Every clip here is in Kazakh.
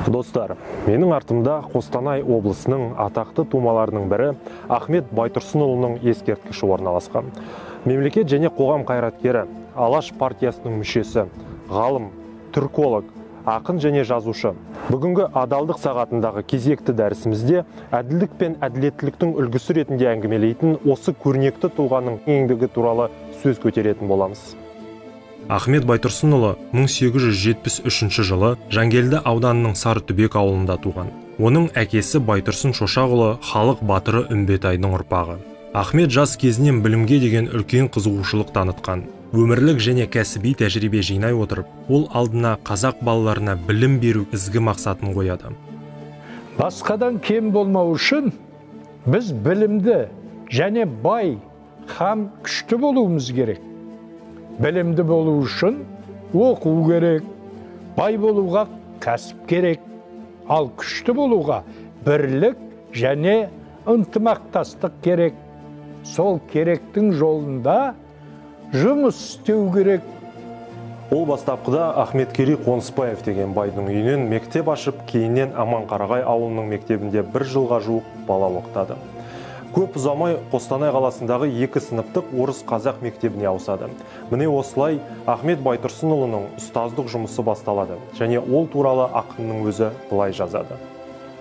Достар, менің артымда Қостанай облысының атақты тумаларының бірі Ахмет Байтұрсынұлының ескерткіші орналасқан. Мемлекет және қоғам қайраткері, Алаш партиясының мүшесі, ғалым, түрколог, ақын және жазушы. Бүгінгі адалдық сағатындағы кезекті дәрісімізде әділдік пен әділеттіліктің үлгісі ретінде әңгімелейтін осы көрнекті тұлғаның еңбегі туралы сөз көтеретін боламыз. Ахмет Байтұрсынұлы 1873 жылы Жангелді ауданының Сарытүбек ауылында туған. Оның әкесі Байтұрсын Шошақұлы халық батыры Үмбетайдың ұрпағы. Ахмет жас кезінен білімге деген үлкен қызығушылық танытқан. Өмірлік және кәсіби тәжірибе жинай отырып, ол алдына қазақ балаларына білім беру ізгі мақсатын қояды. Басқадан кем болмау үшін біз білімді және бай һәм күшті болуымыз керек. Білімді болу үшін оқу керек, бай болуға кәсіп керек, ал күшті болуға бірлік және ынтымақтастық керек. Сол керектің жолында жұмыс істеу керек. Ол бастапқыда Ахметкери Қонысбаев деген байдың үйінен мектеп ашып, кейіннен Аманқарағай ауылының мектебінде 1 жылға жуық бала оқытады. Көп ұзамай Қостанай қаласындағы 2 сыныптық орыс-қазақ мектебіне ауысады. Міне осылай Ахмет Байтұрсынұлының ұстаздық жұмысы басталады және ол туралы ақынның өзі былай жазады.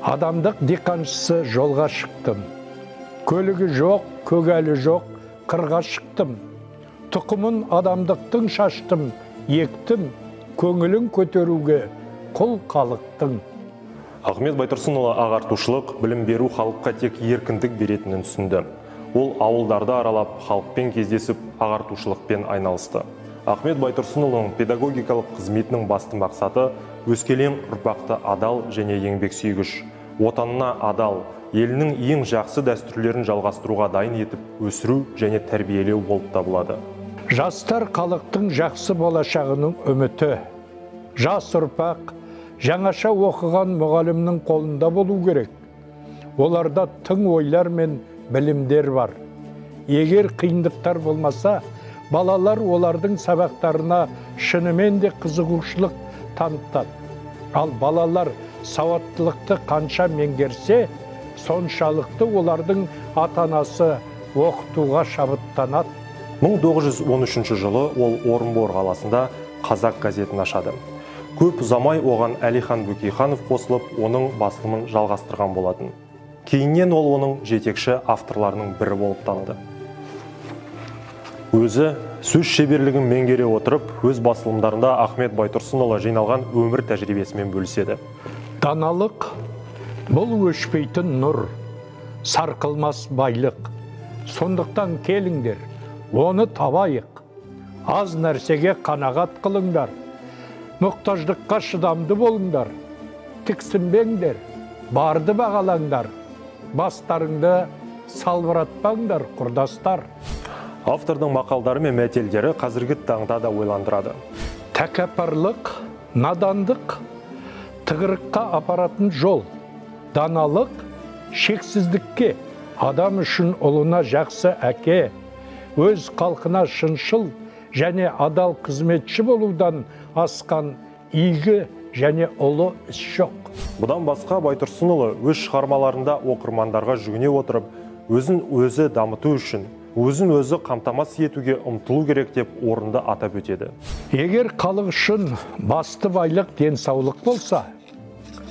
Адамдық диқаншысы жолға шықтым. Көлігі жоқ, көгалі жоқ, қырға шықтым. Тұқымын адамдықтың шаштым, ектім, көңілін көтеруге құл қалықтың. Ахмет Байтұрсынұлы ағартушылық, білім беру халыққа тек еркіндік беретінін түсінді. Ол ауылдарды аралап, халықпен кездесіп, ағартушылықпен айналысты. Ахмет Байтұрсынұлының педагогикалық қызметінің басты мақсаты өскелең ұрпақты адал және еңбексүйгіш, отанына адал, елінің ең жақсы дәстүрлерін жалғастыруға дайын етіп өсіру және тәрбиелеу болып табылады. Жастар халықтың жақсы болашағының үміті. Жас ұрпақ жаңаша оқыған мұғалімнің қолында болу керек. Оларда тың ойлар мен білімдер бар. Егер қиындықтар болмаса, балалар олардың сабақтарына шынымен де қызығушылық танытады. Ал балалар сауаттылықты қанша меңгерсе, соншалықты олардың ата-анасы оқытуға шабыттанады. 1913 жылы ол Орынбор қаласында Қазақ газетін ашады. Көп ұзамай оған Әлихан Бөкейханов қосылып, оның басылымын жалғастырған болатын. Кейіннен ол оның жетекші авторларының бірі болып таныды. Өзі сөз шеберлігін меңгере отырып, өз басылымдарында Ахмет Байтұрсынұлы жиналған өмір тәжірибесімен бөліседі. Даналық бұл өшпейтін нұр, сарқылмас байлық. Сондықтан келіңдер, оны табайық. Аз нәрсеге қанағат қылыңдар. Мұқтаждыққа шыдамды болыңдар. Тіксінбеңдер, барды бағалаңдар. Бастарыңды салбыратпаңдар, құрдастар. Автордың мақалдары мен мәтелдері қазіргі таңда да ойландырады. Тәкаппарлық, надандық, тығырыққа апаратын жол. Даналық, шексіздікке, адам үшін ұлына жақсы әке, өз халқына шыншыл және адал қызметші болудан асқан игі және ұлы іс жоқ. Бұдан басқа Байтұрсынұлы өз шығармаларында оқырмандарға жүгіне отырып, өзін өзі дамыту үшін, өзін өзі қамтамасыз етуге ұмтылу керек деп орынды атап өтеді. Егер халық үшін басты байлық денсаулық болса,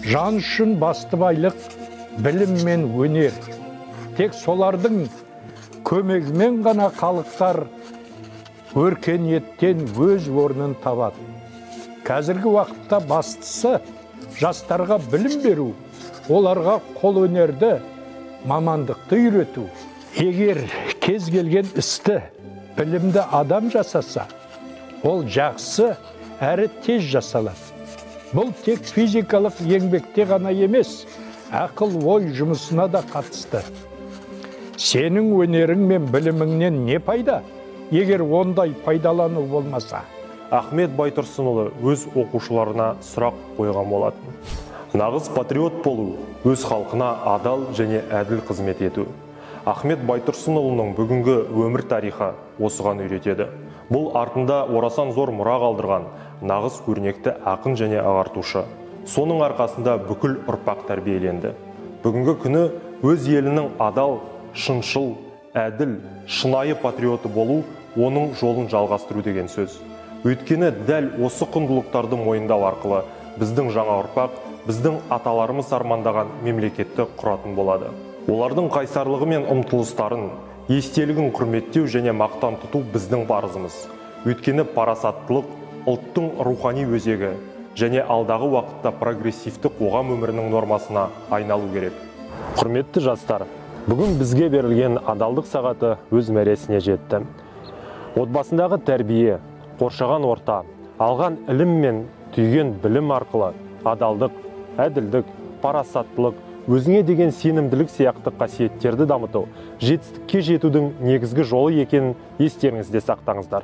жан үшін басты байлық білім мен өнер. Тек солардың көмегімен ғана халықтар өркениеттен өз орнын табады. Қазіргі уақытта бастысы жастарға білім беру, оларға қол өнерді, мамандықты үйрету. Егер кез келген істі білімді адам жасаса, ол жақсы әрі тез жасалады. Бұл тек физикалық еңбекте ғана емес, ақыл ой жұмысына да қатысты. Сенің өнерің мен біліміңнен не пайда, егер ондай пайдалану болмаса? Ахмет Байтұрсынұлы өз оқушыларына сұрақ қойған болатын. Нағыз патриот болу, өз халқына адал және әділ қызмет ету. Ахмет Байтұрсынұлының бүгінгі өмір тарихы осыған үйретеді. Бұл артында орасан зор мұра қалдырған нағыз көрнекті ақын және ағартушы. Соның арқасында бүкіл ұрпақ тәрбиеленді. Бүгінгі күні өз елінің адал, шыншыл, әділ, шынайы патриоты болу оның жолын жалғастыру деген сөз. Өйткені дәл осы құндылықтарды мойындау арқылы біздің жаңа ұрпақ, біздің аталарымыз армандаған мемлекетті құратын болады. Олардың қайсарлығы мен ұмтылыстарын, естелігін құрметтеу және мақтан тұту біздің парызымыз. Өйткені парасаттылық ұлттың рухани өзегі және алдағы уақытта прогрессивті қоғам өмірінің нормасына айналу керек. Құрметті жастар, бүгін бізге берілген адалдық сағаты өз мәресіне жетті. Отбасындағы тәрбие, қоршаған орта, алған ілім мен түйген білім арқылы адалдық, әділдік, парасаттылық, өзіңе деген сенімділік сияқты қасиеттерді дамыту жетістікке жетудің негізгі жолы екенін естеріңізде сақтаңыздар.